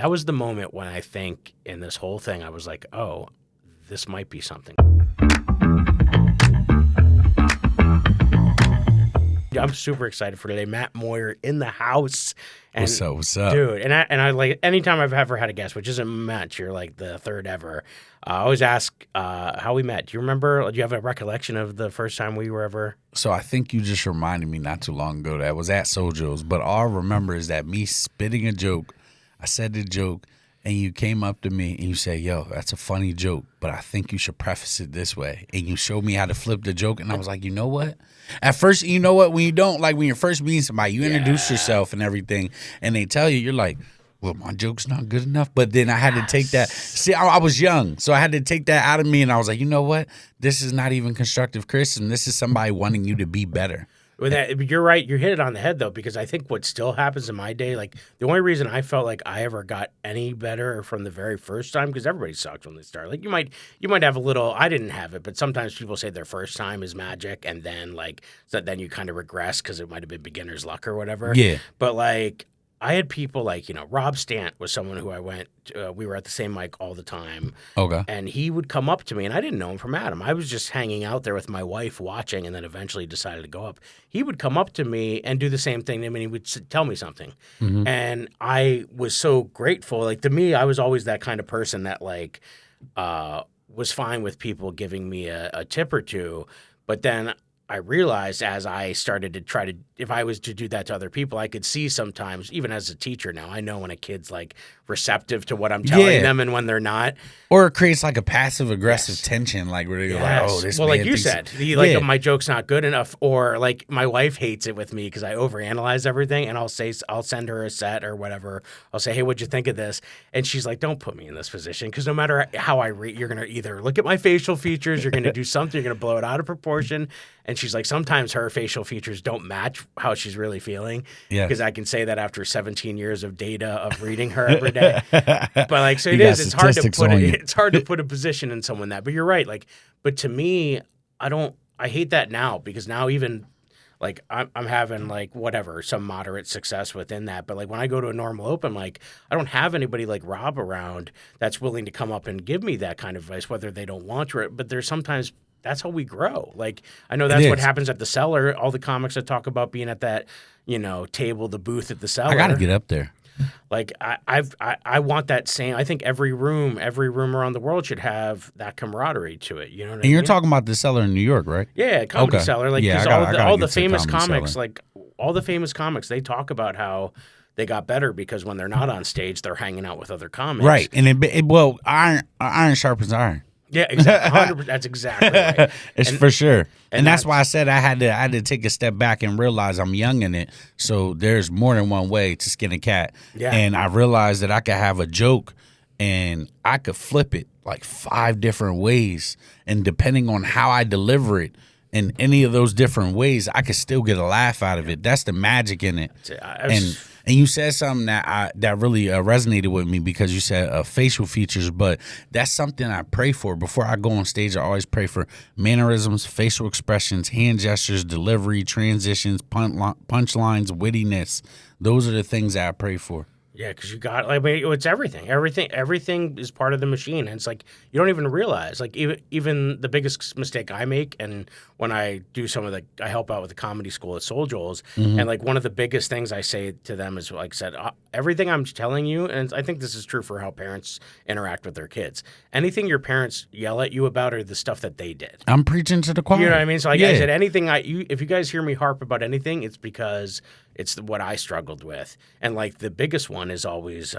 That was the moment when I think in this whole thing, I was like, oh, this might be something. I'm super excited for today. Matt Moyer in the house. And, What's up? Dude, and I like, anytime I've ever had a guest, which isn't Matt, you're like the third ever, I always ask how we met. Do you remember? Do you have a recollection of the first time we were ever? So I think you just reminded me not too long ago that I was at Sojo's, but all I remember is that me spitting a joke. I said the joke, and you came up to me and you said, yo, that's a funny joke, but I think you should preface it this way. And you showed me how to flip the joke, and I was like, you know what? At first, you know what? When you don't, like when you're first meeting somebody, you introduce yourself and everything, and they tell you, you're like, well, my joke's not good enough. But then I had to take that. See, I was young, so I had to take that out of me, and I was like, you know what? This is not even constructive criticism. This is somebody wanting you to be better. Well, you're right. You hit it on the head, though, because I think what still happens in my day, like the only reason I felt like I ever got any better from the very first time, because everybody sucks when they start. Like you might have a little. I didn't have it, but sometimes people say their first time is magic, and then then you kind of regress because it might have been beginner's luck or whatever. Yeah. But like I had people like, Rob Stant was someone who I went, we were at the same mic all the time. Okay. And he would come up to me, and I didn't know him from Adam. I was just hanging out there with my wife watching, and then eventually decided to go up. He would come up to me and do the same thing. I mean, he would tell me something. Mm-hmm. And I was so grateful. Like, to me, I was always that kind of person that, like, was fine with people giving me a tip or two. But then I realized as I started to try to, if I was to do that to other people, I could see sometimes, even as a teacher now, I know when a kid's like receptive to what I'm telling them and when they're not. Or it creates like a passive aggressive tension, like where they go like, oh, this. Well, man like you thinks said, my joke's not good enough, or like my wife hates it with me because I overanalyze everything, and I'll send her a set or whatever. I'll say, hey, what'd you think of this? And she's like, don't put me in this position, because no matter how I read, you're gonna either look at my facial features, you're gonna do something, you're gonna blow it out of proportion. And she's like, sometimes her facial features don't match how she's really feeling. Yeah. Because I can say that after 17 years of data of reading her every day. But like, so it is. It's hard to put it's hard to put a position in someone that. But you're right. Like, but to me, I hate that now, because now even like I'm having like whatever, some moderate success within that. But like when I go to a normal open, like I don't have anybody like Rob around that's willing to come up and give me that kind of advice, whether they don't want to. But there's sometimes. That's how we grow. Like, I know that's what happens at the Cellar. All the comics that talk about being at that, table, the booth at the Cellar. I got to get up there. Like, I want that same. I think every room around the world should have that camaraderie to it. You know what I mean? And you're talking about the Cellar in New York, right? Yeah, Comedy Cellar. Like, all the famous comics, like all the famous comics, they talk about how they got better because when they're not on stage, they're hanging out with other comics. Right, and iron sharpens iron. Yeah, exactly. 100%. That's exactly right. It's for sure. And that's why I said I had to take a step back and realize I'm young in it. So there's more than one way to skin a cat. Yeah. And I realized that I could have a joke and I could flip it like 5 different ways. And depending on how I deliver it in any of those different ways, I could still get a laugh out of it. That's the magic in it. And you said something that really resonated with me, because you said facial features, but that's something I pray for. Before I go on stage, I always pray for mannerisms, facial expressions, hand gestures, delivery, transitions, punchlines, wittiness. Those are the things that I pray for. Yeah, because you got, like, it's everything. Everything is part of the machine. And it's like, you don't even realize. Like, even the biggest mistake I make, and when I do I help out with the comedy school at Soul Joel's, and like one of the biggest things I say to them is, like I said, everything I'm telling you, and I think this is true for how parents interact with their kids, anything your parents yell at you about are the stuff that they did. I'm preaching to the choir. You know what I mean? So like I said, anything if you guys hear me harp about anything, it's because it's what I struggled with. And like the biggest one is always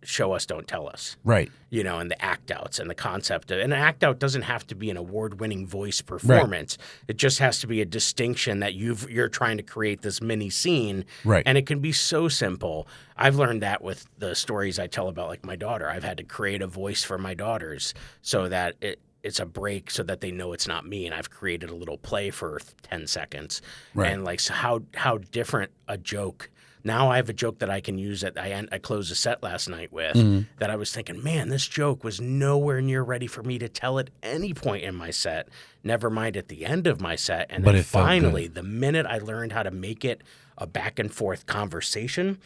show us, don't tell us. Right. And the act outs and the concept of, and an act out doesn't have to be an award-winning voice performance. Right. It just has to be a distinction that you're trying to create this mini scene. Right. And it can be so simple. I've learned that with the stories I tell about like my daughter. I've had to create a voice for my daughters so that it's a break so that they know it's not me, and I've created a little play for 10 seconds. Right. And like, so how different a joke. Now I have a joke that I can use that I closed a set last night with, that I was thinking, man, this joke was nowhere near ready for me to tell at any point in my set, never mind at the end of my set. And then finally, the minute I learned how to make it a back and forth conversation,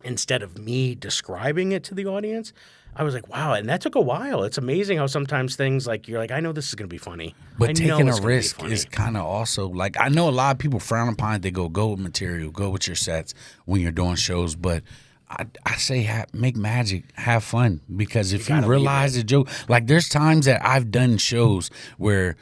instead of me describing it to the audience, I was like, wow. And that took a while. It's amazing how sometimes things like you're like, I know this is going to be funny. But taking a risk is kind of also like, I know a lot of people frown upon it. They go with material, go with your sets when you're doing shows. But I say make magic, have fun. Because if you realize the joke, like there's times that I've done shows where,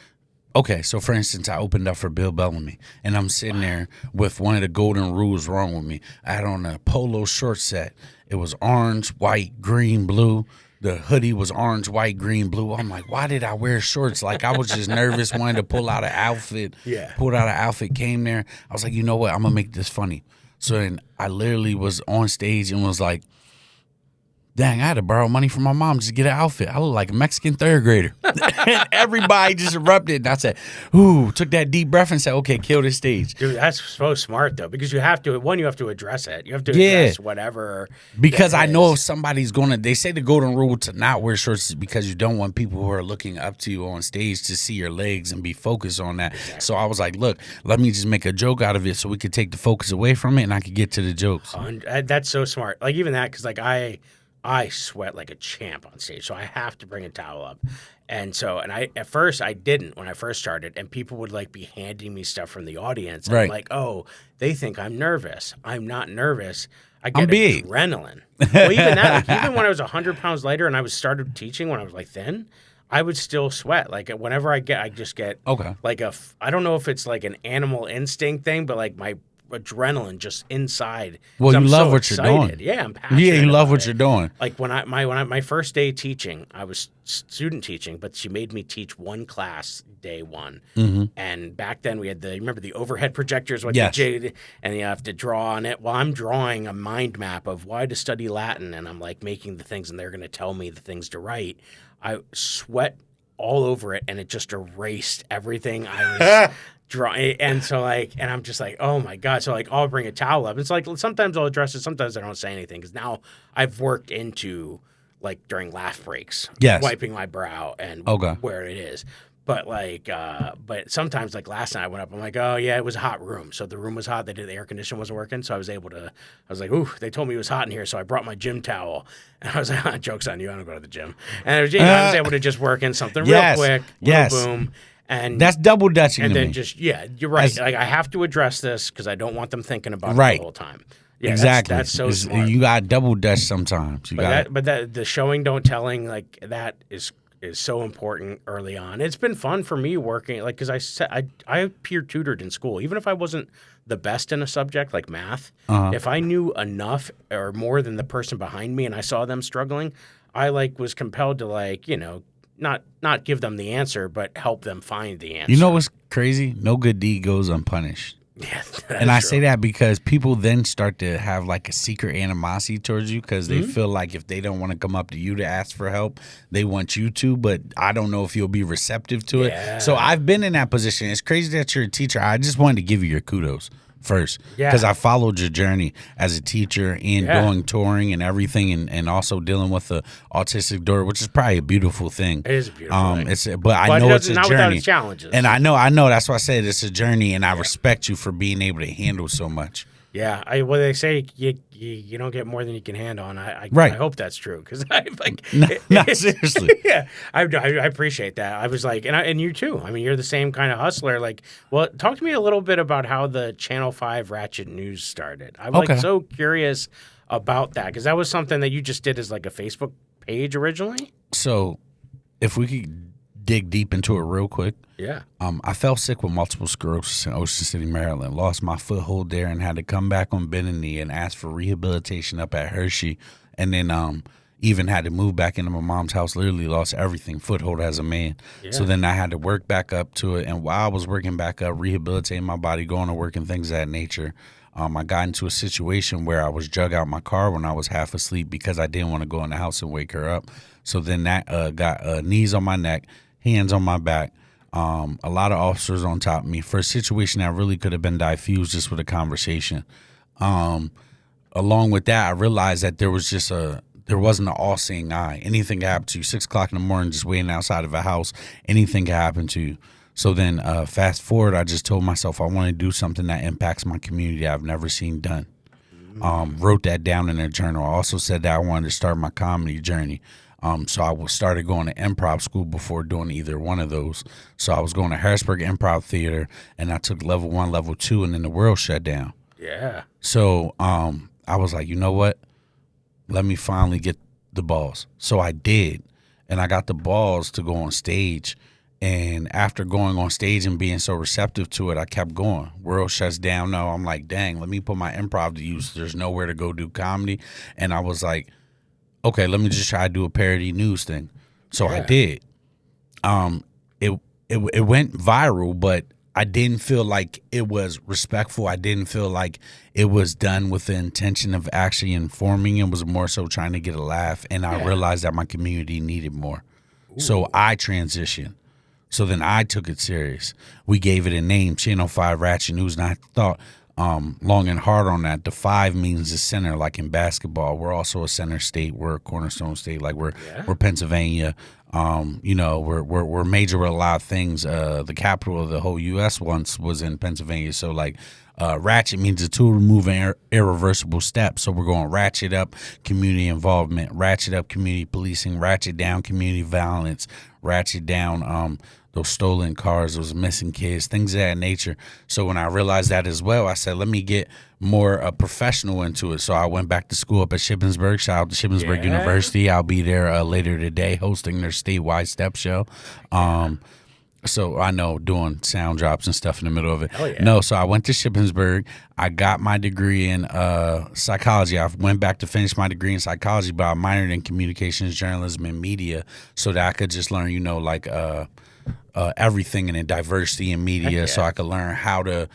okay, so for instance, I opened up for Bill Bellamy, and I'm sitting there with one of the golden rules wrong with me. I had on a polo short set. It was orange, white, green, blue. The hoodie was orange, white, green, blue. I'm like, why did I wear shorts? Like, I was just nervous, wanted to pull out an outfit. Yeah. Pulled out an outfit, came there. I was like, you know what? I'm going to make this funny. So then I literally was on stage and was like, dang, I had to borrow money from my mom just to get an outfit. I look like a Mexican third grader. And everybody just erupted. And I said, ooh, took that deep breath and said, okay, kill this stage. Dude, that's so smart, though, because you have to address it. You have to address whatever. Because I know if somebody's going to, they say the golden rule to not wear shorts is because you don't want people who are looking up to you on stage to see your legs and be focused on that. Exactly. So I was like, look, let me just make a joke out of it so we could take the focus away from it and I could get to the jokes. That's so smart. Like, even that, because, like, I sweat like a champ on stage, so I have to bring a towel up. And so, at first I didn't when I first started, and people would like be handing me stuff from the audience. And I'm like, oh, they think I'm nervous. I'm not nervous. I get adrenaline. Well, even that, like, even when I was 100 pounds lighter and I started teaching when I was like thin, I would still sweat. Like whenever I just get like I don't know if it's like an animal instinct thing, but like my adrenaline just inside. Well, you love what you're doing. Yeah, I'm passionate. Yeah, you love what you're doing. Like when my first day teaching, I was student teaching, but she made me teach one class day one. Mm-hmm. And back then we had remember the overhead projectors, and you have to draw on it. Well, I'm drawing a mind map of why to study Latin, and I'm like making the things, and they're going to tell me the things to write. I sweat all over it, and it just erased everything I was drawing. And so and I'm just like, oh my God. So I'll bring a towel up. It's like sometimes I'll address it, sometimes I don't say anything, because now I've worked into like during laugh breaks, wiping my brow and where it is. But but sometimes like last night I went up, I'm like, oh yeah, it was a hot room. So the room was hot. The air conditioner wasn't working. So I was like, ooh, they told me it was hot in here. So I brought my gym towel and I was like, joke's on you. I don't go to the gym. And I was able to just work in something real quick. Boom. And that's double dutching. And to then me. You're right. Like I have to address this because I don't want them thinking about it the whole time. Yeah, exactly. That's so smart. You got double dutch sometimes. But the showing, don't telling, like that is so important early on. It's been fun for me working, like, because I peer tutored in school. Even if I wasn't the best in a subject like math, if I knew enough or more than the person behind me and I saw them struggling, I was compelled to not give them the answer, but help them find the answer. You know what's crazy? No good deed goes unpunished. Yeah, and I say that because people then start to have like a secret animosity towards you because they feel like if they don't want to come up to you to ask for help, they want you to, but I don't know if you'll be receptive to it. So I've been in that position. It's crazy that you're a teacher. I just wanted to give you your kudos first because I followed your journey as a teacher and going touring and everything and also dealing with the autistic daughter, which is probably a beautiful thing. It is a beautiful thing. But I know it's a not journey. Without its challenges. And I know that's why I said it's a journey, and I respect you for being able to handle so much. Yeah, they say you don't get more than you can handle, and I hope that's true because I'm like, no, seriously, I appreciate that. I was like, and you too. I mean, you're the same kind of hustler. Like, well, talk to me a little bit about how the Channel 5 Ratchet News started. I'm so curious about that because that was something that you just did as like a Facebook page originally. So, if we could dig deep into it real quick. Yeah. I fell sick with multiple sclerosis in Ocean City, Maryland. Lost my foothold there and had to come back on bended knee and ask for rehabilitation up at Hershey. And then even had to move back into my mom's house. Literally lost everything, foothold as a man. Yeah. So then I had to work back up to it. And while I was working back up, rehabilitating my body, going to work and things of that nature, I got into a situation where I was drug out my car when I was half asleep because I didn't want to go in the house and wake her up. So then that got knees on my neck, hands on my back, a lot of officers on top of me for a situation that really could have been diffused just with a conversation. Along with that, I realized that there wasn't an all-seeing eye. Anything could happen to you. 6 o'clock in the morning, just waiting outside of a house, anything could happen to you. So then fast forward, I just told myself I want to do something that impacts my community I've never seen done. Wrote that down in a journal. I also said that I wanted to start my comedy journey. So I started going to improv school before doing either one of those. So I was going to Harrisburg Improv Theater, and I took level 1, level 2, and then the world shut down. Yeah. So I was like, you know what? Let me finally get the balls. So I did, and I got the balls to go on stage. And after going on stage and being so receptive to it, I kept going. World shuts down. No, I'm like, dang, let me put my improv to use. There's nowhere to go do comedy. And I was like, okay, let me just try to do a parody news thing. So I did. It went viral, but I didn't feel like it was respectful. I didn't feel like it was done with the intention of actually informing. It was more so trying to get a laugh. And I realized that my community needed more. Ooh. So I transitioned. So then I took it serious. We gave it a name, Channel 5 Ratchet News, and I thought long and hard on that. The 5 means the center, like in basketball. We're also a center state. We're a cornerstone state. Like we're Pennsylvania. We're major with a lot of things. The capital of the whole U.S. once was in Pennsylvania. So like Ratchet means a tool to move an irreversible step. So we're going ratchet up community involvement, ratchet up community policing, ratchet down community violence, ratchet down those stolen cars, those missing kids, things of that nature. So when I realized that as well, I said, let me get more professional into it. So I went back to school up at Shippensburg. Shout out to Shippensburg University. I'll be there later today hosting their statewide step show. So I know, doing sound drops and stuff in the middle of it. Hell yeah. No, so I went to Shippensburg. I got my degree in psychology. I went back to finish my degree in psychology, but I minored in communications, journalism, and media so that I could just learn, everything in diversity in media, so I could learn how to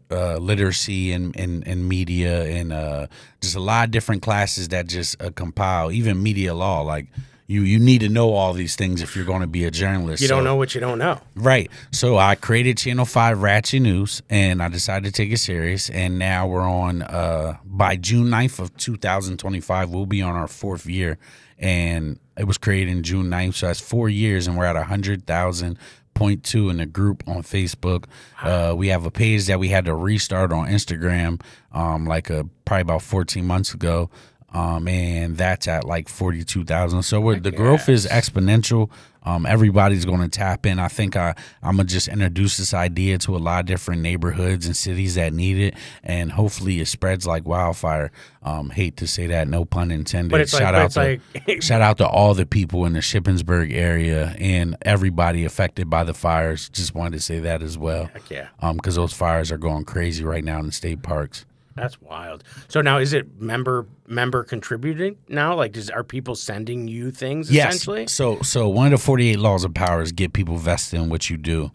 literacy in media and just a lot of different classes that just compile, even media law. Like you need to know all these things if you're going to be a journalist. You don't know what you don't know. Right. So I created Channel 5 Ratchet News, and I decided to take it serious. And now we're on, by June 9th of 2025, we'll be on our 4th year. And it was created in June 9th, so that's 4 years, and we're at 100,000.2 in the group on Facebook. We have a page that we had to restart on Instagram, probably about 14 months ago. And that's at like 42,000. So the growth is exponential. Everybody's going to tap in. I think I'm going to just introduce this idea to a lot of different neighborhoods and cities that need it. And hopefully it spreads like wildfire. Hate to say that, no pun intended. But shout out to all the people in the Shippensburg area and everybody affected by the fires. Just wanted to say that as well. Heck yeah. Because those fires are going crazy right now in the state parks. That's wild. So now, is it member contributing now? Like, are people sending you things essentially? Yes. So one of the 48 laws of power is get people vested in what you do.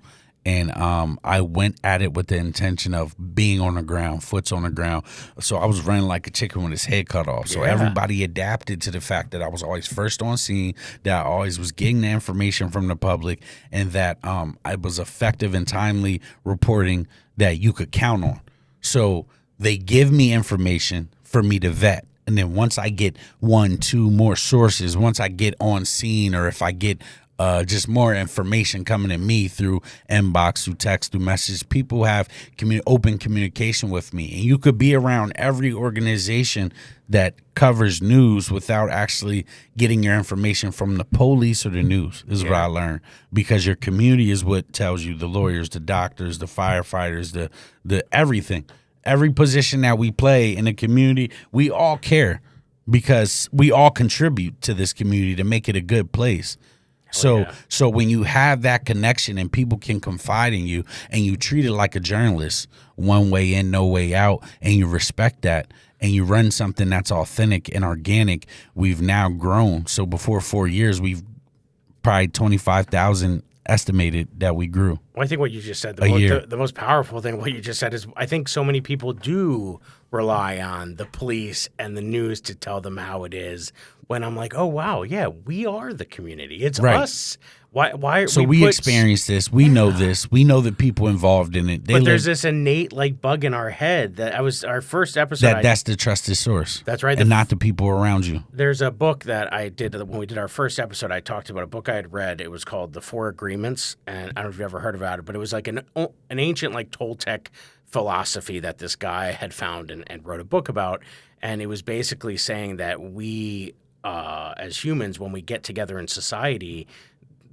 And I went at it with the intention of being on the ground, foots on the ground. So I was running like a chicken with his head cut off. So everybody adapted to the fact that I was always first on scene, that I always was getting the information from the public, and that I was effective and timely reporting that you could count on. So they give me information for me to vet. And then once I get 1, 2 more sources, once I get on scene, or if I get just more information coming to me through inbox, through text, through message, people have open communication with me. And you could be around every organization that covers news without actually getting your information from the police or the news, is what I learned. Because your community is what tells you, the lawyers, the doctors, the firefighters, the everything. Every position that we play in the community, we all care because we all contribute to this community to make it a good place. So when you have that connection and people can confide in you and you treat it like a journalist, one way in, no way out, and you respect that and you run something that's authentic and organic, we've now grown. So before 4 years, we've probably 25,000 estimated that we grew. Well, I think what you just said, the most powerful thing, what you just said, is I think so many people do rely on the police and the news to tell them how it is. When I'm like, oh, wow, yeah, we are the community. It's us. Why? So we experience this. We know this. We know the people involved in it. But there's this innate bug in our head that our first episode. That's the trusted source. That's right. And not the people around you. There's a book that I did when we did our first episode. I talked about a book I had read. It was called The Four Agreements, and I don't know if you ever heard about it, but it was like an ancient Toltec philosophy that this guy had found and wrote a book about. And it was basically saying that we, as humans, when we get together in society,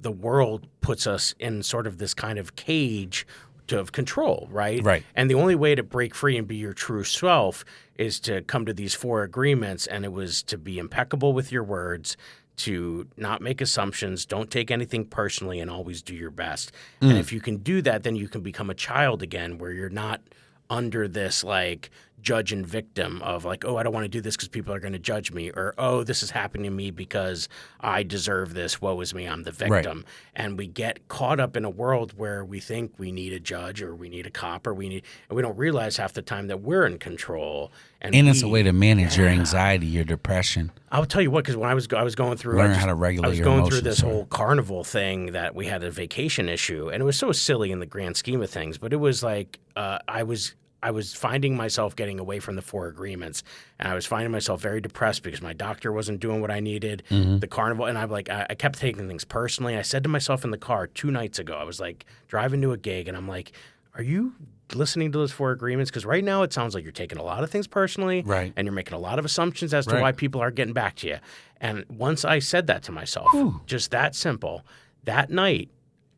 the world puts us in sort of this kind of cage of control, right? Right. And the only way to break free and be your true self is to come to these 4 agreements, and it was to be impeccable with your words, to not make assumptions, don't take anything personally, and always do your best. And if you can do that, then you can become a child again, where you're not under this like judge and victim of like, oh, I don't want to do this because people are going to judge me, or oh, this is happening to me because I deserve this. Woe is me, I'm the victim. Right. And we get caught up in a world where we think we need a judge or we need a cop and we don't realize half the time that we're in control. And it's a way to manage your anxiety, your depression. I'll tell you what, because when I was going through, how to regulate your emotions. I was going through this whole carnival thing that we had a vacation issue, and it was so silly in the grand scheme of things, but it was like I was finding myself getting away from the 4 agreements, and I was finding myself very depressed because my doctor wasn't doing what I needed, the carnival, and I kept taking things personally. I said to myself in the car 2 nights ago, I was like driving to a gig, and I'm like, are you listening to those 4 agreements? Because right now it sounds like you're taking a lot of things personally, right, and you're making a lot of assumptions as to why people aren't getting back to you. And once I said that to myself, just that simple, that night,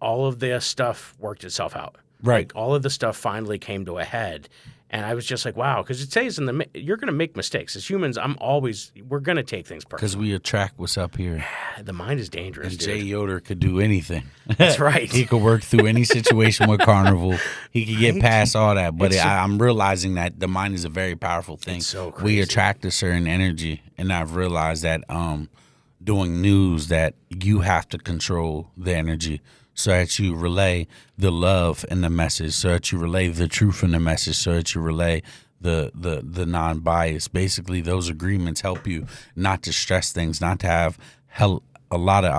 all of this stuff worked itself out. Right. Like, all of the stuff finally came to a head. And I was just like, wow, because it says you're going to make mistakes. As humans, we're going to take things personally. Because we attract what's up here. The mind is dangerous, and Jay Yoder could do anything. That's right. He could work through any situation with carnival. He could get past all that. But I'm realizing that the mind is a very powerful thing. It's so crazy. We attract a certain energy. And I've realized that doing news, that you have to control the energy, so that you relay the love in the message, so that you relay the truth in the message, so that you relay the non-bias. Basically, those agreements help you not to stress things, not to have a lot of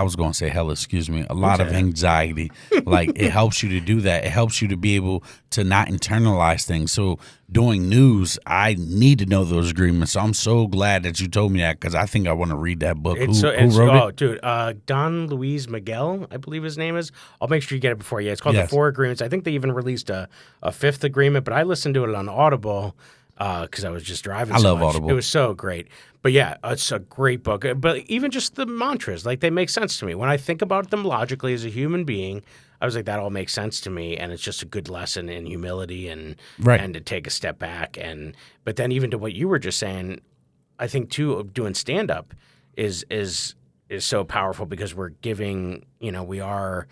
anxiety. Like, it helps you to do that. It helps you to be able to not internalize things. So doing news, I need to know those agreements. So I'm so glad that you told me that, because I think I want to read that book. Who wrote it? Oh, dude, Don Luis Miguel, I believe his name is. I'll make sure you get it before you. It's called The 4 Agreements. I think they even released a 5th agreement, but I listened to it on Audible because I was just driving. I love Audible. It was so great. But yeah, it's a great book. But even just the mantras, like, they make sense to me. When I think about them logically as a human being, I was like, that all makes sense to me, and it's just a good lesson in humility and to take a step back. But then even to what you were just saying, I think too, doing stand up is so powerful, because we're giving, we are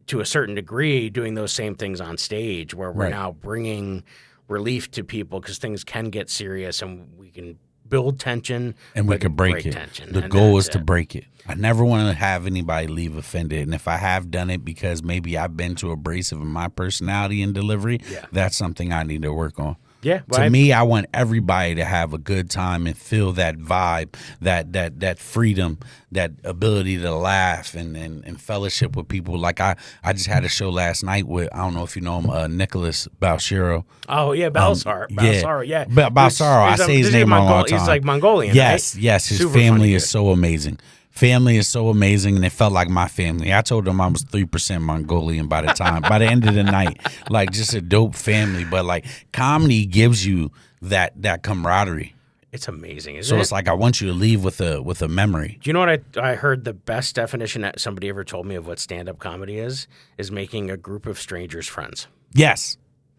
to a certain degree doing those same things on stage, where we're now bringing relief to people, because things can get serious, and we can build tension, and we can break it. Tension. The goal is to break it. I never want to have anybody leave offended. And if I have done it because maybe I've been too abrasive in my personality and delivery, that's something I need to work on. Yeah. Well, to me, I want everybody to have a good time and feel that vibe, that freedom, that ability to laugh and fellowship with people. Like, I just had a show last night with, I don't know if you know him, Nicholas Balshiro. Oh, yeah, Balsar. Yeah. Balsaro, I say his name wrong all the time. He's like Mongolian, yes, right? Yes, his family is so amazing. Family is so amazing, and it felt like my family. I told them I was 3% Mongolian by the end of the night. Like, just a dope family. But like, comedy gives you that camaraderie. It's amazing, isn't it? So it's like, I want you to leave with a memory. Do you know what I heard the best definition that somebody ever told me of what stand-up comedy is making a group of strangers friends.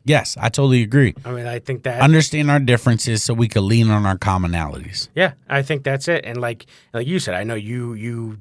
Yes, I totally agree. I mean, I think that understand our differences so we can lean on our commonalities. Yeah, I think that's it. And like you said, I know you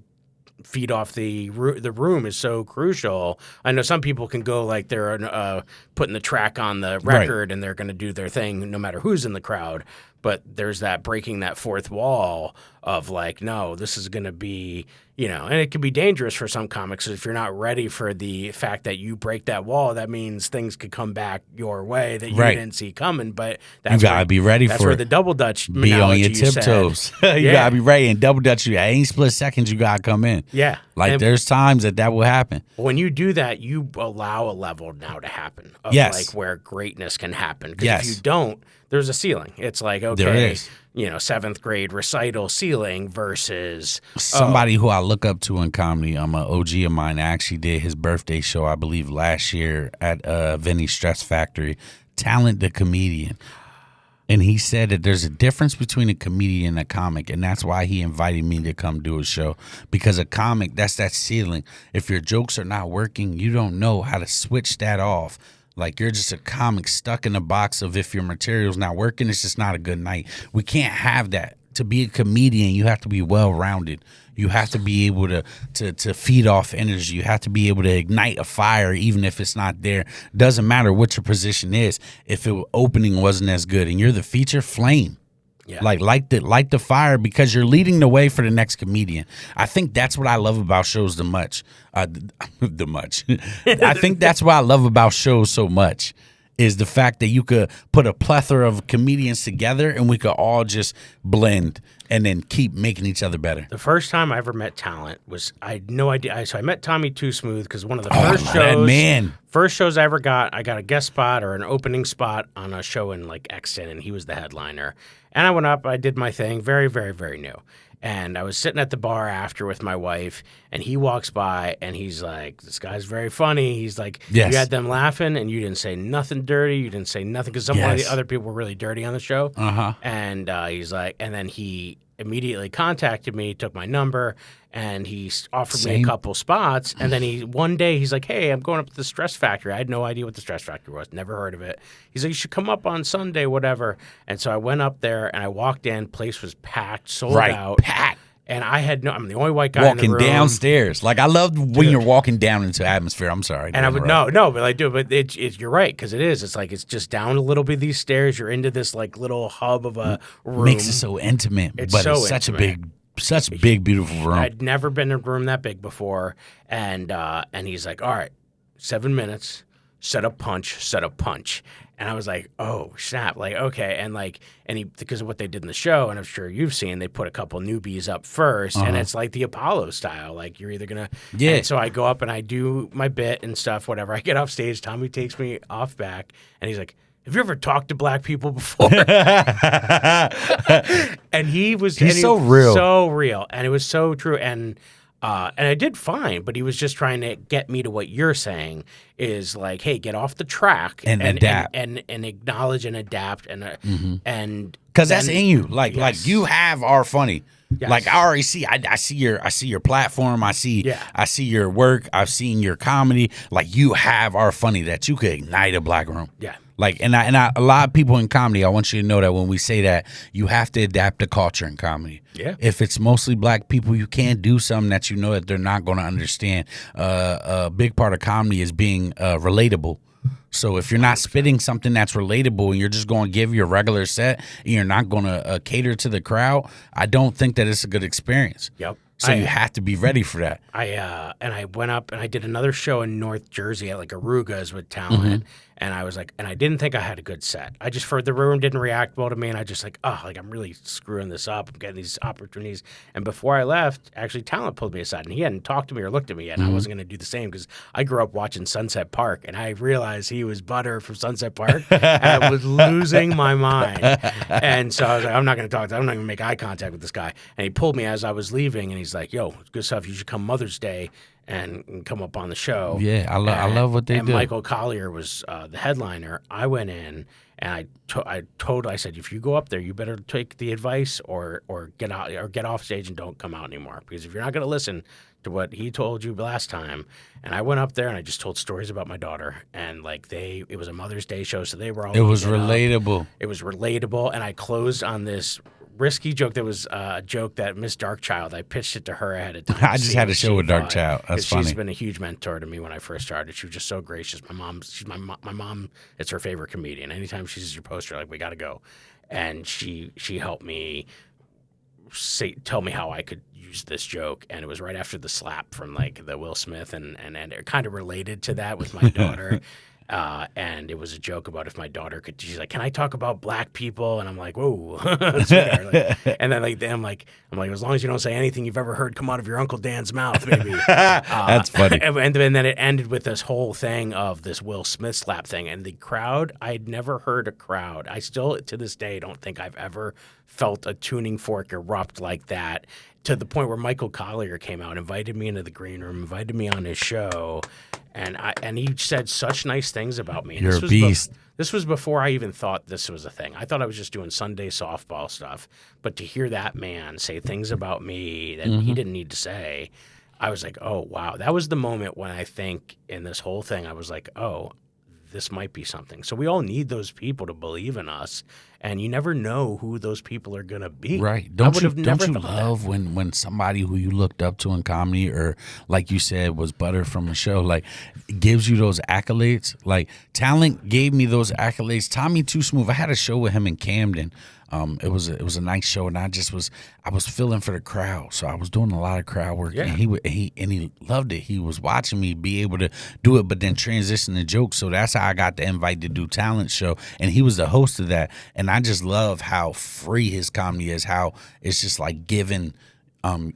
feed off the room is so crucial. I know some people can go like they're putting the track on the record and they're going to do their thing no matter who's in the crowd. But there's that breaking that fourth wall of like, no, this is going to be, and it can be dangerous for some comics if you're not ready for the fact that you break that wall. That means things could come back your way that you didn't see coming. But that's you got to be ready for it. That's where the double dutch be on your tiptoes. You got to be ready. And double dutch, at any split seconds, you got to come in. Yeah. Like, there's times that will happen. When you do that, you allow a level now to happen of like where greatness can happen. Because if you don't, there's a ceiling. It's like, okay, 7th grade recital ceiling versus somebody who I look up to in comedy. I'm an OG of mine. I actually did his birthday show, I believe, last year at Vinny's Stress Factory. Talent the comedian. And he said that there's a difference between a comedian and a comic, and that's why he invited me to come do a show. Because a comic, that's that ceiling. If your jokes are not working, you don't know how to switch that off. Like, you're just a comic stuck in a box of if your material's not working, it's just not a good night. We can't have that. To be a comedian, you have to be well-rounded. You have to be able to feed off energy. You have to be able to ignite a fire even if it's not there. Doesn't matter what your position is. If the opening wasn't as good and you're the feature, flame. Yeah. Light the fire because you're leading the way for the next comedian. I think that's what I love about shows I think that's what I love about shows so much. Is the fact that you could put a plethora of comedians together and we could all just blend and then keep making each other better. The first time I ever met talent was, I had no idea. So I met Tommy Too Smooth because one of the first shows I ever got, I got a guest spot or an opening spot on a show in like Exton, and he was the headliner. And I went up, I did my thing, very, very, very new. And I was sitting at the bar after with my wife, and he walks by, and he's like, this guy's very funny. He's like, yes. You had them laughing, and you didn't say nothing dirty. You didn't say nothing, because some of the other people were really dirty on the show. Uh-huh. And he's like, and then he immediately contacted me, took my number, and he offered me a couple spots. And then one day he's like, hey, I'm going up to the Stress Factory. I had no idea what the Stress Factory was. Never heard of it. He's like, you should come up on Sunday, whatever. And so I went up there and I walked in. Place was packed, sold out. Packed. And I'm the only white guy in the room. Walking downstairs. Like, I love when you're walking down into atmosphere. I'm sorry. And I would, but I do. But you're right, because it is. It's like, it's just down a little bit these stairs. You're into this like little hub of a room. Makes it so intimate. It's such a big, beautiful room. I'd never been in a room that big before. And he's like, all right, 7 minutes, set up punch. And I was like, oh, snap. Like, okay. And because of what they did in the show, and I'm sure you've seen, they put a couple newbies up first. And it's like the Apollo style. Like, you're either going to. Yeah. And so I go up and I do my bit and stuff, whatever. I get off stage. Tommy takes me off back. And he's like, have you ever talked to black people before? And he's so real. So real. And it was so true. And I did fine, but he was just trying to get me to what you're saying is like, hey, get off the track and adapt and acknowledge and adapt and because that's in you. Like you have our funny. Yes. Like, I already see. I see your platform. I see your work. I've seen your comedy. Like, you have our funny that you could ignite a black room. Yeah. Like, and I, a lot of people in comedy, I want you to know that when we say that, you have to adapt to culture in comedy. Yeah. If it's mostly black people, you can't do something that you know that they're not going to understand. A big part of comedy is being relatable. So if you're not spitting something that's relatable and you're just going to give your regular set and you're not going to cater to the crowd, I don't think that it's a good experience. Yep. So you have to be ready for that. I went up and I did another show in North Jersey at like Aruga's with talent. And I was like, and I didn't think I had a good set. I just, the room didn't react well to me. And I just like, I'm really screwing this up. I'm getting these opportunities. And before I left, actually talent pulled me aside and he hadn't talked to me or looked at me yet. And I wasn't going to do the same because I grew up watching Sunset Park and I realized he was Butter from Sunset Park. And I was losing my mind. And so I was like, I'm not going to talk to him. I'm not going to make eye contact with this guy. And he pulled me as I was leaving and he's like, yo, good stuff. You should come Mother's Day and come up on the show. Yeah, I love what they do. And Michael Collier was the headliner. I went in and I said, if you go up there, you better take the advice or get out or get off stage and don't come out anymore. Because if you're not going to listen to what he told you last time, and I went up there and I just told stories about my daughter, and like it was a Mother's Day show, so they were all. It was relatable. It was relatable, and I closed on this risky joke that was a joke that Miss Darkchild, I pitched it to her ahead of time. I just had a show with Darkchild. That's funny. She's been a huge mentor to me when I first started. She was just so gracious. My mom, it's her favorite comedian. Anytime she sees your poster, like, we got to go. And she helped me tell me how I could use this joke. And it was right after the slap from like the Will Smith and it kind of related to that with my daughter. And it was a joke about if my daughter could. She's like, "Can I talk about black people?" And I'm like, "Whoa!" And then I'm like, as long as you don't say anything you've ever heard come out of your Uncle Dan's mouth, maybe. That's funny. And then it ended with this whole thing of this Will Smith slap thing, and the crowd. I'd never heard a crowd. I still to this day don't think I've ever felt a tuning fork erupt like that. To the point where Michael Collier came out, invited me into the green room, invited me on his show, and he said such nice things about me. You're a beast. This was before I even thought this was a thing. I thought I was just doing Sunday softball stuff. But to hear that man say things about me that he didn't need to say, I was like, oh, wow. That was the moment when I think in this whole thing, I was like, oh, this might be something. So we all need those people to believe in us. And you never know who those people are going to be. Right. Don't you love when somebody who you looked up to in comedy, or like you said, was butter from a show, like gives you those accolades? Like talent gave me those accolades. Tommy Too Smooth, I had a show with him in Camden. It was a nice show, and I was feeling for the crowd, so I was doing a lot of crowd work, and he loved it. He was watching me be able to do it, but then transition to jokes. So that's how I got the invite to do talent show, and he was the host of that. And I just love how free his comedy is, how it's just like giving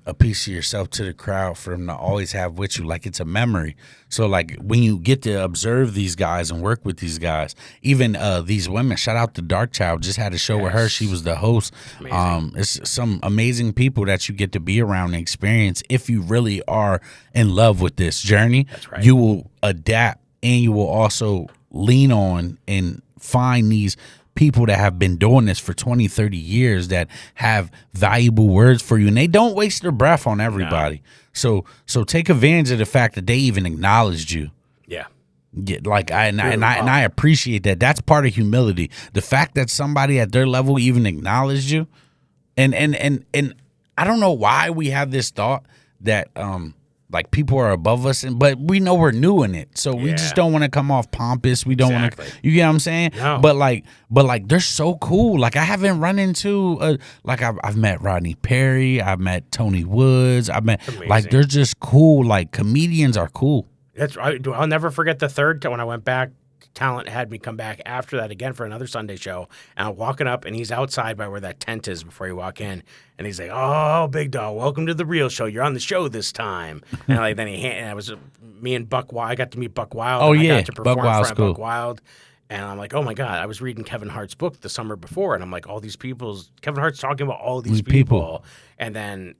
a piece of yourself to the crowd for them to always have with you, like it's a memory. So like when you get to observe these guys and work with these guys, even these women, shout out to Dark Child, just had a show with her. She was the host. It's some amazing people that you get to be around and experience. If you really are in love with this journey, that's right, you will adapt, and you will also lean on and find these people that have been doing this for 20, 30 years that have valuable words for you, and they don't waste their breath on everybody. No. So take advantage of the fact that they even acknowledged you. Yeah. I appreciate that. That's part of humility. The fact that somebody at their level even acknowledged you. And I don't know why we have this thought that like people are above us, but we know we're new in it, so we just don't want to come off pompous. We don't want to, you get what I'm saying? No. But like they're so cool. Like I haven't run into like I've met Rodney Perry, I've met Tony Woods, like they're just cool. Like comedians are cool. That's right. I'll never forget the third time when I went back. Talent had me come back after that again for another Sunday show, and I'm walking up, and he's outside by where that tent is before you walk in, and he's like, "Oh, big dog, welcome to the real show. You're on the show this time." And like then and I was me and Buck Wild. I got to meet Buck Wild. Oh and yeah, I got to perform Buck Wild's cool. Buck Wild. And I'm like, oh my God, I was reading Kevin Hart's book the summer before, and I'm like, Kevin Hart's talking about all these people. And then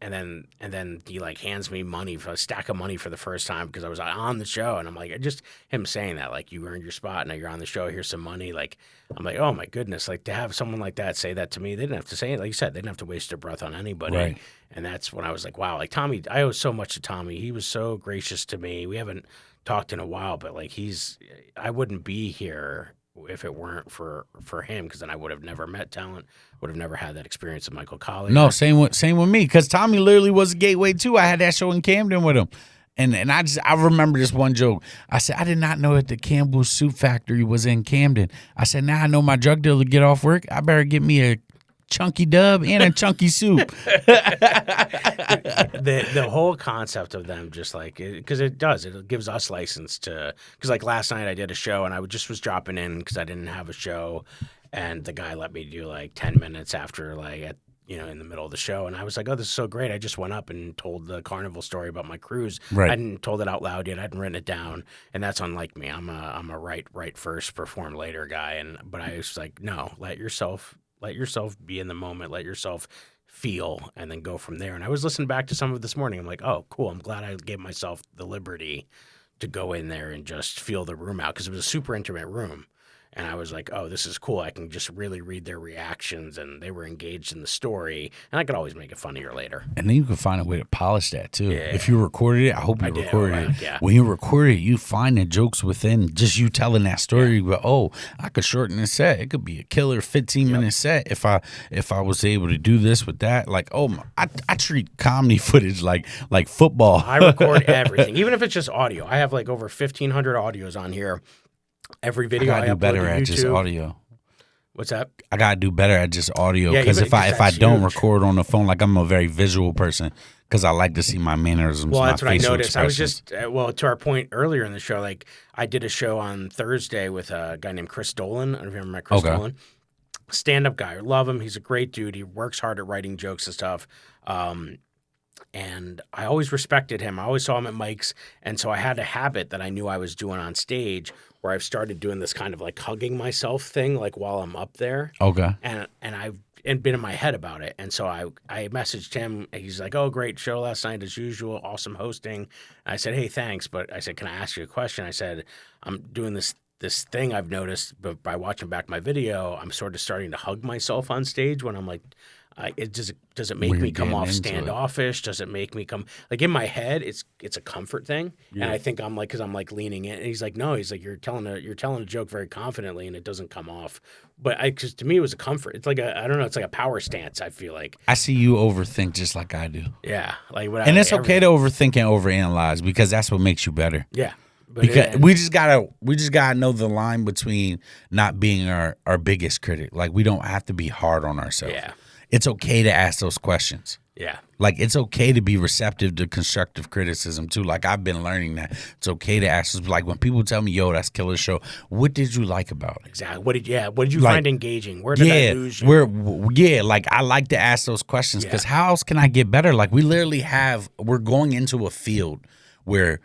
he like hands me money for a stack of money for the first time because I was on the show, and I'm like, just him saying that, like, you earned your spot, now you're on the show, here's some money. Like, I'm like, oh my goodness, like to have someone like that say that to me, they didn't have to say it, like you said, they didn't have to waste their breath on anybody. Right. And that's when I was like, wow, like Tommy, I owe so much to Tommy. He was so gracious to me. We haven't talked in a while, but like I wouldn't be here if it weren't for him, because then I would have never met talent, would have never had that experience with Michael Collier. No, same with me, because Tommy literally was a gateway too. I had that show in Camden with him, and I remember this one joke. I said, I did not know that the Campbell's Soup Factory was in Camden. I said, now I know my drug dealer get off work, I better get me a chunky dub and a chunky soup. The whole concept of them, just like, because it gives us license to, because like last night I did a show and I was dropping in because I didn't have a show, and the guy let me do like 10 minutes after, like in the middle of the show, and I was like, oh, this is so great. I just went up and told the carnival story about my cruise. Right. I hadn't told it out loud yet. I hadn't written it down, and that's unlike me. I'm a write first, perform later guy, but I was like, no, let yourself be in the moment, let yourself feel, and then go from there. And I was listening back to some of this morning. I'm like, oh, cool. I'm glad I gave myself the liberty to go in there and just feel the room out, because it was a super intimate room. And I was like, oh, this is cool. I can just really read their reactions, and they were engaged in the story. And I could always make it funnier later. And then you can find a way to polish that, too. Yeah. If you recorded it, I hope you recorded it. Yeah. When you record it, you find the jokes within just you telling that story. You go, oh, I could shorten the set. It could be a killer 15-minute set if I was able to do this with that. Like, oh, I treat comedy footage like football. I record everything, even if it's just audio. I have like over 1,500 audios on here. Every video I gotta do better at just audio. What's that? I gotta do better at just audio, because if I don't record on the phone, like I'm a very visual person, because I like to see my mannerisms. Well, that's what I noticed. I was just to our point earlier in the show, like I did a show on Thursday with a guy named Chris Dolan. I don't know if you ever met Chris Dolan. Stand-up guy. I love him. He's a great dude. He works hard at writing jokes and stuff. And I always respected him. I always saw him at mics. And so I had a habit that I knew I was doing on stage, where I've started doing this kind of like hugging myself thing, like while I'm up there. Okay. And and been in my head about it. And so I messaged him. He's like, "Oh, great show last night as usual. Awesome hosting." I said, "Hey, thanks." But I said, "Can I ask you a question?" I said, "I'm doing this thing I've noticed, but by watching back my video, I'm sort of starting to hug myself on stage when I'm like, does it make me come off standoffish? Does it make me come like in my head? It's a comfort thing, and I think I'm like because I'm like leaning in. And he's like, no, he's like you're telling a joke very confidently, and it doesn't come off. But because to me it was a comfort. It's like I don't know. It's like a power stance. I feel like I see you overthink just like I do. Yeah, like and it's okay to overthink and overanalyze because that's what makes you better. Yeah. But because we just gotta know the line between not being our biggest critic. Like we don't have to be hard on ourselves. Yeah. It's okay to ask those questions. Yeah. Like, it's okay to be receptive to constructive criticism, too. Like, I've been learning that. It's okay to ask. Like, when people tell me, yo, that's killer show, what did you like about it? Exactly. What did you find engaging? Where did I lose you? Like, I like to ask those questions because how else can I get better? Like, we're going into a field where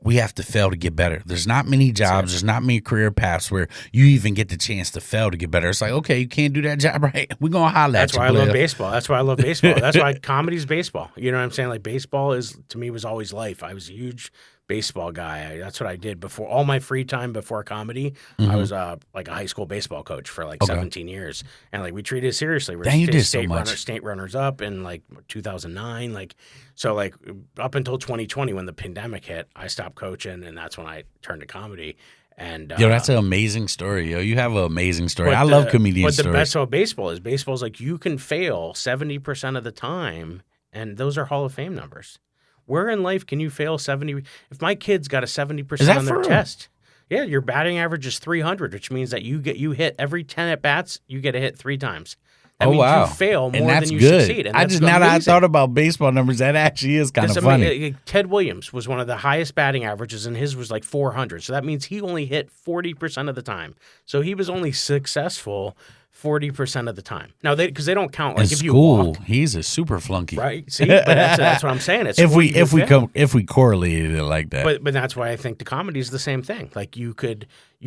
we have to fail to get better. There's not many jobs. There's not many career paths where you even get the chance to fail to get better. It's like, okay, you can't do that job right. We're going to holler at you. That's why I love baseball. That's why I love baseball. That's why comedy's baseball. You know what I'm saying? Like baseball to me was always life. I was a huge baseball guy. That's what I did before all my free time before comedy. I was like a high school baseball coach for like 17 years. And like we treated it seriously. We're state runners up in like 2009. Like so like up until 2020 when the pandemic hit, I stopped coaching and that's when I turned to comedy. And yo, that's an amazing story. Yo, you have an amazing story. I love comedian stories. But the best about baseball is like you can fail 70% of the time, and those are Hall of Fame numbers. Where in life can you fail 70? If my kid's got a 70% on their test, your batting average is 300, which means that you hit every 10 at bats, you get a hit 3 times. That means you fail more than you succeed. And that's now that I thought about baseball numbers, that actually is kind of funny. Ted Williams was one of the highest batting averages, and his was like 400. So that means he only hit 40% of the time. So he was only successful 40% of the time. Now, because they don't count like in if school, you walk, he's a super flunky, right? See, but that's what I'm saying. It's if we correlated it like that. But that's why I think the comedy is the same thing. Like you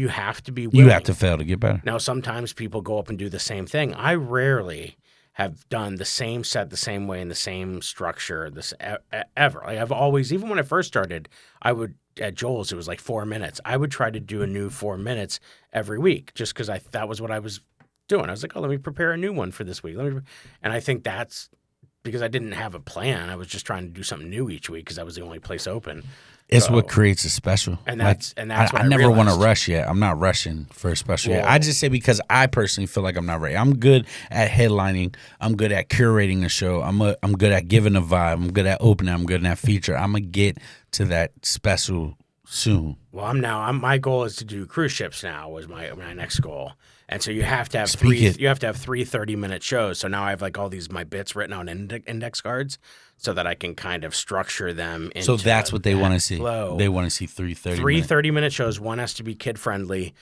have to be willing. You have to fail to get better. Now, sometimes people go up and do the same thing. I rarely have done the same set the same way in the same structure ever. Like I've always, even when I first started, I would at Joel's it was like 4 minutes. I would try to do a new 4 minutes every week just because that was what I was doing. I was like, oh, let me prepare a new one for this week. And I think that's because I didn't have a plan. I was just trying to do something new each week because that was the only place open. It's what creates a special. And that's what I never want to rush yet. I'm not rushing for a special yet. I just say because I personally feel like I'm not ready. I'm good at headlining. I'm good at curating the show. I'm good at giving a vibe. I'm good at opening. I'm good at feature. I'm going to get to that special soon. Well, my goal is to do cruise ships now was my next goal. And so you have to have three 30-minute shows. So now I have like all my bits written on index cards so that I can kind of structure them into So that's what they want to see. Flow. They want to see 3 30-minute shows. One has to be kid friendly,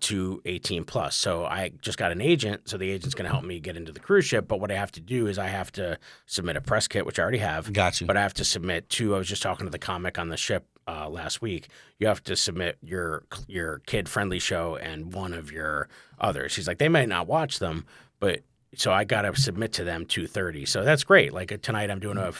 2 18 plus. So I just got an agent, so the agent's going to help me get into the cruise ship. But what I have to do is I have to submit a press kit, which I already have. Got you. But I have to submit 2. I was just talking to the comic on the ship last week. You have to submit your kid friendly show and one of your others. He's like, they might not watch them, but so I got to submit to them 2:30. So that's great. Like tonight, I'm doing I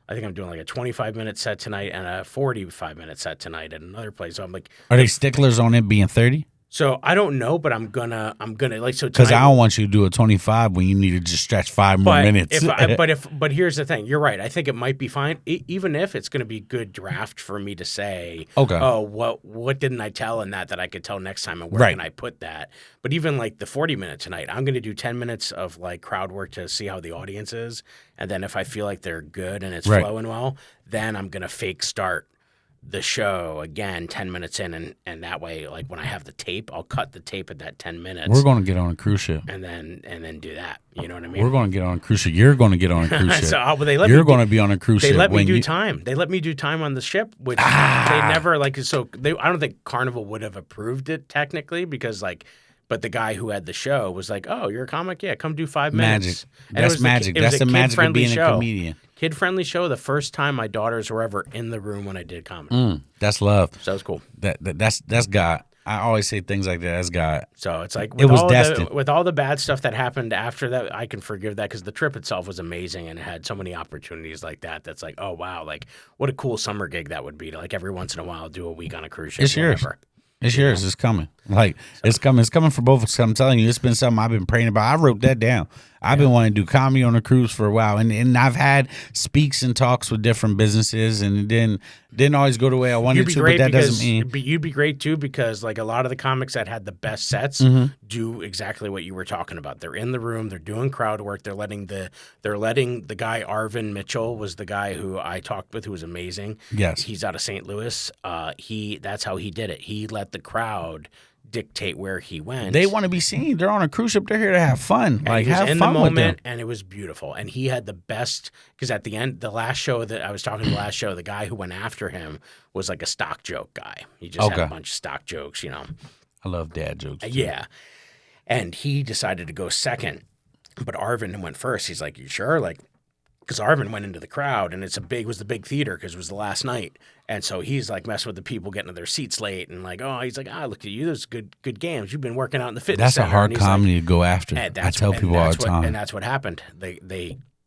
think I'm doing like a 25-minute set tonight and a 45-minute set tonight at another place. So I'm like, are they sticklers on it being 30? So I don't know, but I'm gonna like so because I don't want you to do a 25 when you need to just stretch 5 more minutes. But here's the thing, you're right. I think it might be fine, even if it's gonna be good draft for me to say, okay, oh, what didn't I tell in that I could tell next time, and where can I put that? But even like the 40-minute tonight, I'm gonna do 10 minutes of like crowd work to see how the audience is, and then if I feel like they're good and it's flowing well, then I'm gonna fake start the show again 10 minutes in, and that way, like when I have the tape, I'll cut the tape at that 10 minutes. We're going to get on a cruise ship, and then do that. You know what I mean? We're going to get on a cruise ship. You're going to get on a cruise ship. You're going to be on a cruise ship. They let me do time. They let me do time on the ship, which they never like. So I don't think Carnival would have approved it technically because like. But the guy who had the show was like, "Oh, you're a comic? Yeah, come do 5 minutes." Magic. That's magic. That's the magic of being a comedian. Kid-friendly show. The first time my daughters were ever in the room when I did comedy. That's love. So that was cool. That's God. I always say things like that as God. So it's like it was destined. With all the bad stuff that happened after that, I can forgive that because the trip itself was amazing and it had so many opportunities like that. That's like, oh wow, like what a cool summer gig that would be to like every once in a while do a week on a cruise ship. It's yours. It's yours. It's coming. Like it's coming. It's coming for both of us. I'm telling you, it's been something I've been praying about. I wrote that down. I've been wanting to do comedy on a cruise for a while, and I've had speaks and talks with different businesses, and it didn't always go the way I wanted to. But that doesn't mean you'd be great too because like a lot of the comics that had the best sets do exactly what you were talking about. They're in the room. They're doing crowd work. They're letting the guy Arvin Mitchell was the guy who I talked with who was amazing. Yes, he's out of St. Louis. That's how he did it. He let the crowd dictate where he went. They want to be seen. They're on a cruise ship. They're here to have fun. And like he was have in fun the moment, with them. and it was beautiful. And he had the best because at the end, the last show that I was talking to, the last show, the guy who went after him was like a stock joke guy. He just had a bunch of stock jokes, you know. I love dad jokes. Too. Yeah, and he decided to go second, but Arvin went first. He's like, "You sure?" Like, because Arvin went into the crowd, and was the big theater because it was the last night. And so he's like messing with the people getting to their seats late and like, oh, he's like, look at you. Those good games. You've been working out in the fitness center. That's a hard comedy to go after. I tell people all the time. And that's what happened.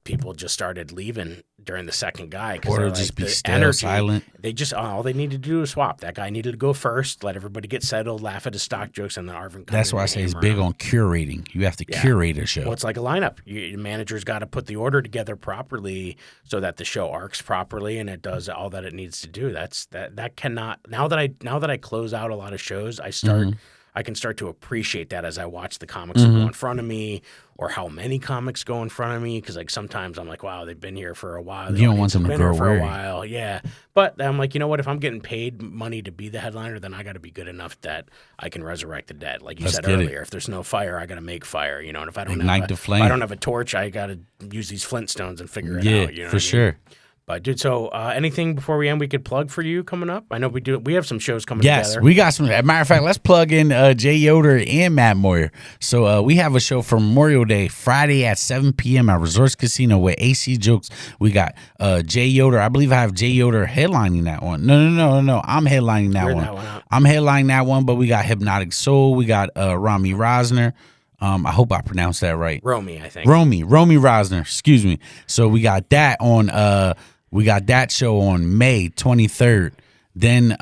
People just started leaving during the second guy. Or just be still, silent. They just, all they needed to do was swap. That guy needed to go first, let everybody get settled, laugh at his stock jokes, and then Arvin. That's why I say he's big on curating. You have to curate a show. Well, it's like a lineup. Your manager's got to put the order together properly so that the show arcs properly and it does all that it needs to do. That cannot. Now that I close out a lot of shows, I can start to appreciate that as I watch the comics who go in front of me or how many comics go in front of me. Because like sometimes I'm like, wow, they've been here for a while. You don't want them to grow for weary. a while, yeah. But I'm like, you know what? If I'm getting paid money to be the headliner, then I got to be good enough that I can resurrect the dead. Like you said earlier, if there's no fire, I got to make fire. You know, and if I don't if I don't have a torch, I got to use these Flintstones and figure it out. You know for sure. But dude, so anything before we end we could plug for you coming up? I know we do. We have some shows coming together. Yes, we got some. As a matter of fact, let's plug in Jay Yoder and Matt Moyer. So we have a show for Memorial Day, Friday at 7 p.m. at Resorts Casino with AC Jokes. We got Jay Yoder. I believe I have Jay Yoder headlining that one. No. I'm headlining that one. I'm headlining that one, but we got Hypnotic Soul. We got Rami Rosner. I hope I pronounced that right. Romy, I think. Romy Rosner. Excuse me. So we got that on. We got that show on May 23rd. Then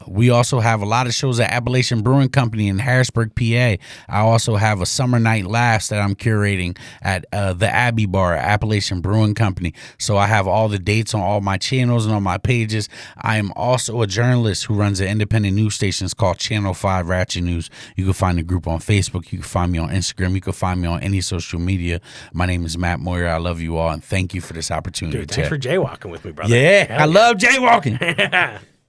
we also have a lot of shows at Appalachian Brewing Company in Harrisburg, PA. I also have a summer night laughs that I'm curating at the Abbey Bar at Appalachian Brewing Company. So I have all the dates on all my channels and on my pages. I am also a journalist who runs an independent news station called Channel 5 Ratchet News. You can find the group on Facebook. You can find me on Instagram. You can find me on any social media. My name is Matt Moyer. I love you all, and thank you for this opportunity. Dude, thanks for jaywalking with me, brother. Yeah, I love jaywalking.